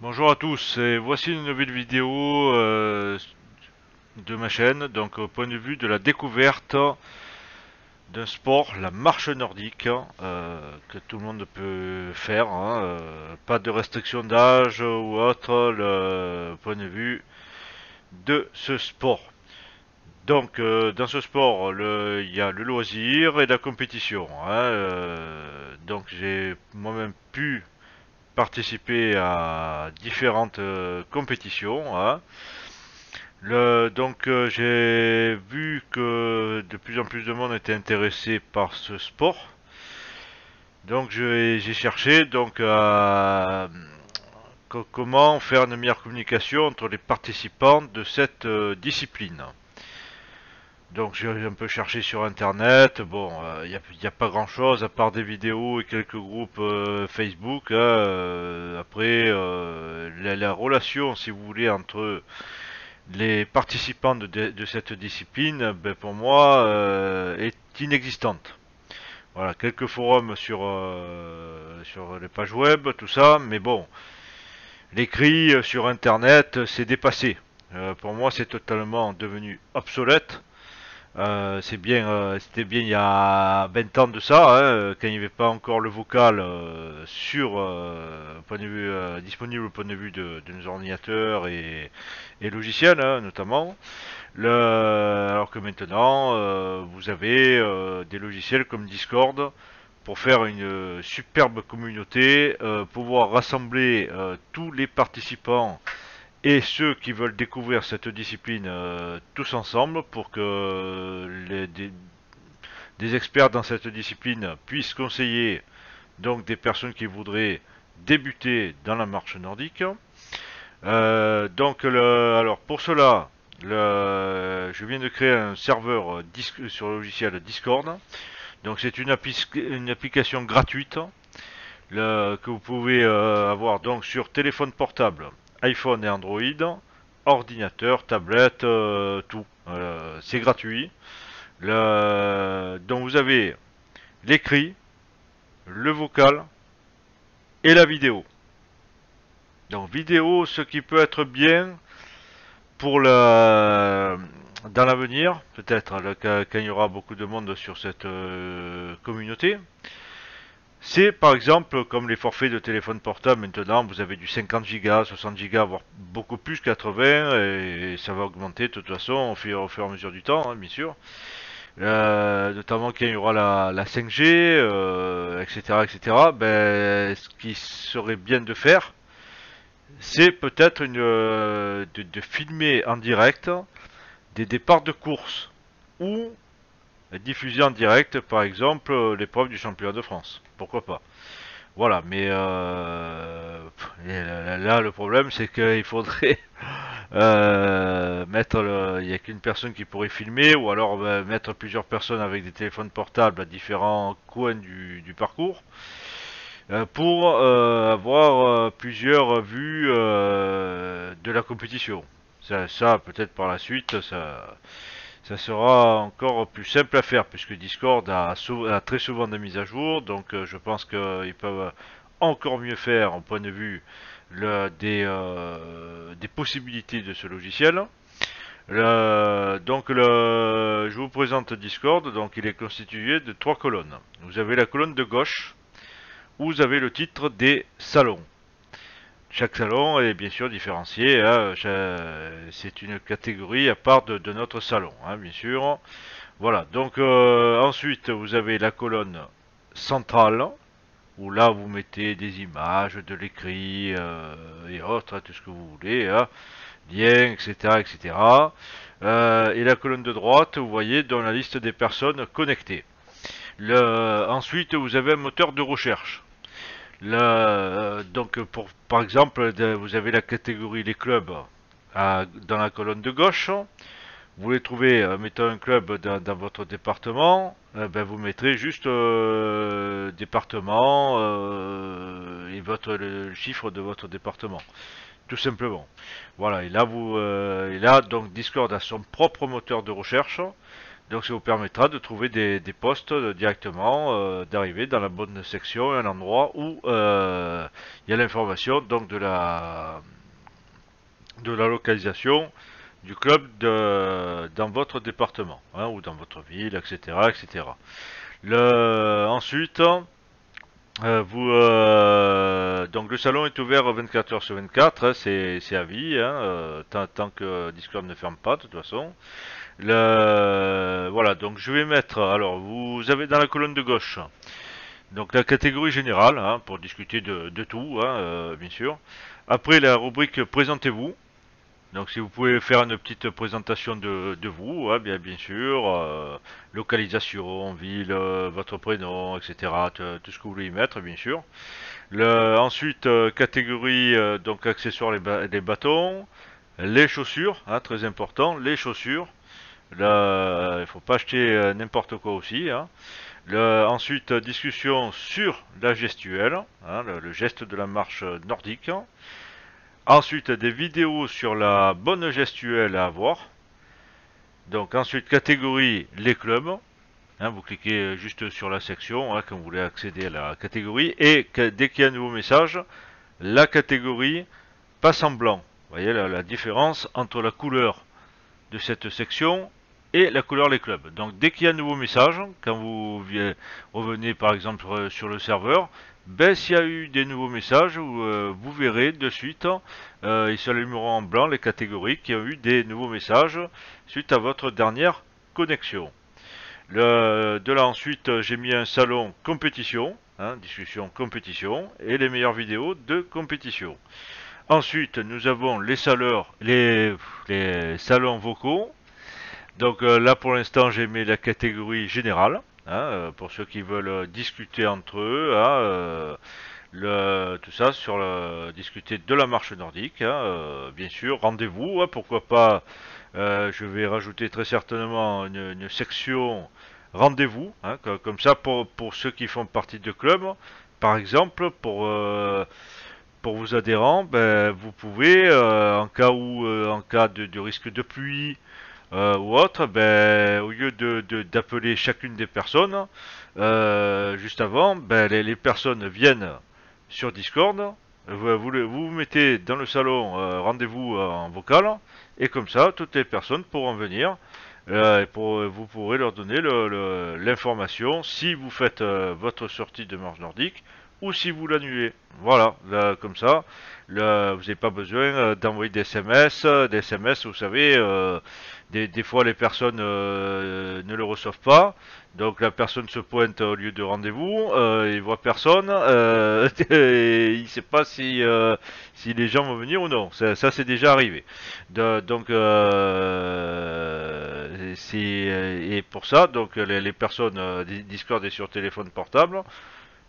Bonjour à tous, et voici une nouvelle vidéo de ma chaîne, donc au point de vue de la découverte d'un sport, la marche nordique, que tout le monde peut faire, hein, pas de restriction d'âge ou autre, le point de vue de ce sport. Donc dans ce sport, il y a le loisir et la compétition, hein, donc j'ai moi-même pu participer à différentes compétitions, hein. J'ai vu que de plus en plus de monde était intéressé par ce sport. Donc j'ai cherché comment faire une meilleure communication entre les participants de cette discipline. Donc j'ai un peu cherché sur internet. Bon, y a pas grand chose à part des vidéos et quelques groupes Facebook, hein. Après, la relation, si vous voulez, entre les participants de cette discipline, ben pour moi, est inexistante. Voilà, quelques forums sur les pages web, tout ça, mais bon, l'écrit sur Internet, c'est dépassé. Pour moi, c'est totalement devenu obsolète. C'était bien il y a 20 ans de ça, hein, quand il n'y avait pas encore le vocal point de vue, disponible au point de vue de nos ordinateurs et logiciels, hein, notamment. Alors que maintenant, vous avez des logiciels comme Discord pour faire une superbe communauté, pouvoir rassembler tous les participants et ceux qui veulent découvrir cette discipline tous ensemble pour que des experts dans cette discipline puissent conseiller donc des personnes qui voudraient débuter dans la marche nordique. Alors pour cela, je viens de créer un serveur sur le logiciel Discord. Donc c'est une application gratuite que vous pouvez avoir donc sur téléphone portable, iPhone et Android, ordinateur, tablette, tout. C'est gratuit. Donc vous avez l'écrit, le vocal et la vidéo. Donc vidéo, ce qui peut être bien pour dans l'avenir, peut-être quand il y aura beaucoup de monde sur cette communauté, c'est par exemple comme les forfaits de téléphone portable maintenant, vous avez du 50 Go, 60 Go, voire beaucoup plus, 80, et ça va augmenter de toute façon au fur et à mesure du temps, hein, bien sûr. Notamment quand il y aura la 5G, etc., etc. Ben, ce qui serait bien de faire, c'est peut-être de filmer en direct des départs de course ou diffuser en direct, par exemple, l'épreuve du championnat de France. Pourquoi pas? Voilà, mais là, le problème, c'est qu'il faudrait il n'y a qu'une personne qui pourrait filmer, ou alors mettre plusieurs personnes avec des téléphones portables à différents coins du parcours, pour avoir plusieurs vues de la compétition. Ça peut-être par la suite, ça sera encore plus simple à faire, puisque Discord a très souvent des mises à jour, donc je pense qu'ils peuvent encore mieux faire au point de vue des possibilités de ce logiciel. Je vous présente Discord, donc il est constitué de trois colonnes. Vous avez la colonne de gauche, où vous avez le titre des salons. Chaque salon est bien sûr différencié, hein, c'est une catégorie à part de notre salon, hein, bien sûr. Voilà, donc ensuite vous avez la colonne centrale, où là vous mettez des images, de l'écrit et autres, hein, tout ce que vous voulez, hein, liens, etc. etc. Et la colonne de droite, vous voyez dans la liste des personnes connectées. Ensuite vous avez un moteur de recherche. Par exemple, vous avez la catégorie les clubs dans la colonne de gauche. Vous voulez trouver, mettons un club dans votre département, ben vous mettrez juste département et le chiffre de votre département, tout simplement. Voilà, et là donc Discord a son propre moteur de recherche, donc ça vous permettra de trouver des postes directement, d'arriver dans la bonne section, un endroit où il y a l'information donc de la localisation du club dans votre département, hein, ou dans votre ville, etc., etc. Ensuite, donc le salon est ouvert 24 heures sur 24, hein, c'est à vie, hein, tant que Discord ne ferme pas de toute façon. Voilà, donc je vais mettre, alors vous avez dans la colonne de gauche, donc la catégorie générale, hein, pour discuter de tout, hein, bien sûr. Après la rubrique présentez-vous. Donc si vous pouvez faire une petite présentation de vous, hein, bien sûr, localisation, ville, votre prénom, etc. Tout ce que vous voulez y mettre, bien sûr. Ensuite, catégorie, donc accessoires, les bâtons, les chaussures, hein, très important, les chaussures. Là, il faut pas acheter n'importe quoi aussi, hein. Ensuite, discussion sur la gestuelle, hein, le geste de la marche nordique. Ensuite, des vidéos sur la bonne gestuelle à avoir. Donc ensuite, catégorie les clubs. Hein, vous cliquez juste sur la section, hein, quand vous voulez accéder à la catégorie. Et dès qu'il y a un nouveau message, la catégorie passe en blanc. Vous voyez la différence entre la couleur de cette section et la couleur les clubs. Donc dès qu'il y a un nouveau message, quand vous revenez par exemple sur le serveur, ben s'il y a eu des nouveaux messages, vous verrez de suite, ils s'allumeront en blanc les catégories qui ont eu des nouveaux messages suite à votre dernière connexion. De là ensuite, j'ai mis un salon compétition, hein, discussion compétition, et les meilleures vidéos de compétition. Ensuite, nous avons les salons vocaux. Donc là, pour l'instant, j'ai mis la catégorie générale, hein, pour ceux qui veulent discuter entre eux, hein, tout ça sur discuter de la marche nordique, hein, bien sûr. Rendez-vous, hein, pourquoi pas. Je vais rajouter très certainement une section rendez-vous, hein, comme ça pour ceux qui font partie de club, par exemple, pour vos adhérents, ben, vous pouvez, en cas de risque de pluie ou autre, ben, au lieu d'appeler chacune des personnes, juste avant, ben, les personnes viennent sur Discord, vous mettez dans le salon rendez-vous en vocal, et comme ça, toutes les personnes pourront venir. Vous pourrez leur donner l'information si vous faites votre sortie de marche nordique ou si vous l'annulez. Voilà, là, comme ça, là, vous n'avez pas besoin d'envoyer des SMS. Des SMS, vous savez, des fois les personnes ne le reçoivent pas. Donc la personne se pointe au lieu de rendez-vous, il voit personne, et il sait pas si les gens vont venir ou non. Ça c'est déjà arrivé. Donc et pour ça, donc les personnes Discord est sur téléphone portable.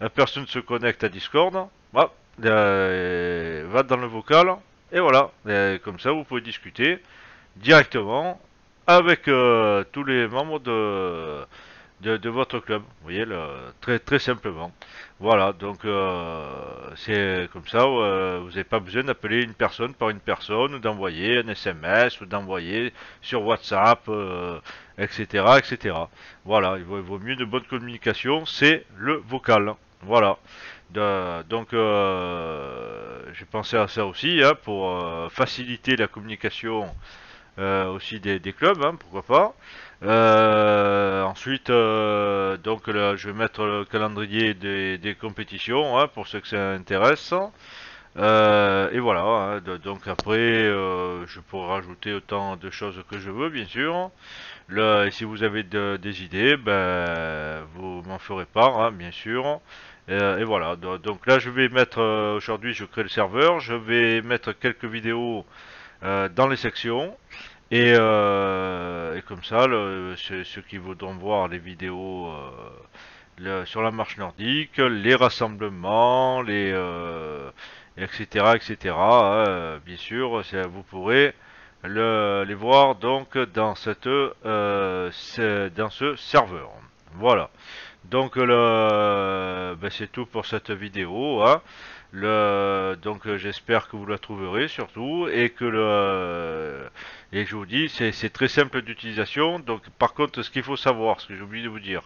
La personne se connecte à Discord, va dans le vocal, et voilà. Et comme ça, vous pouvez discuter directement avec tous les membres de votre club. Vous voyez, très simplement. Voilà, donc c'est comme ça, vous n'avez pas besoin d'appeler une personne par une personne, ou d'envoyer un SMS, ou d'envoyer sur WhatsApp, etc., etc. Voilà, il vaut mieux de bonne communication, c'est le vocal. Voilà. Donc j'ai pensé à ça aussi, hein, pour faciliter la communication aussi des clubs, hein, pourquoi pas. Ensuite, donc là, je vais mettre le calendrier des compétitions, hein, pour ceux que ça intéresse. Et voilà, hein, donc après, je pourrai rajouter autant de choses que je veux, bien sûr. Là, et si vous avez des idées, ben, vous m'en ferez part, hein, bien sûr. Et voilà, donc là, je vais mettre, aujourd'hui, je crée le serveur, je vais mettre quelques vidéos dans les sections. Et comme ça, ceux qui voudront voir les vidéos sur la marche nordique, les rassemblements, etc., etc., bien sûr, vous pourrez les voir donc dans dans ce serveur. Voilà. Donc ben, c'est tout pour cette vidéo, hein. Donc j'espère que vous la trouverez surtout et je vous dis c'est très simple d'utilisation. Donc par contre ce qu'il faut savoir, ce que j'ai oublié de vous dire,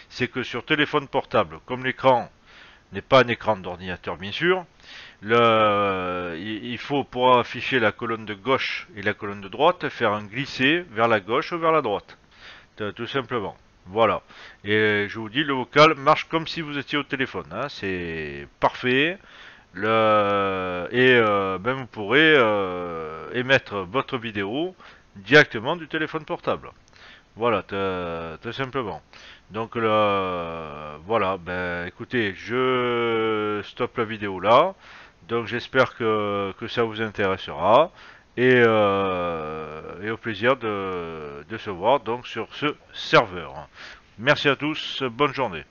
c'est que sur téléphone portable, comme l'écran n'est pas un écran d'ordinateur bien sûr. Il faut pour afficher la colonne de gauche et la colonne de droite faire un glisser vers la gauche ou vers la droite, tout simplement. Voilà. Et je vous dis, le vocal marche comme si vous étiez au téléphone, hein. C'est parfait. Ben vous pourrez émettre votre vidéo directement du téléphone portable. Voilà, tout simplement. Donc voilà, ben écoutez, je stoppe la vidéo là. Donc j'espère que ça vous intéressera. Et au plaisir de se voir donc sur ce serveur. Merci à tous, bonne journée.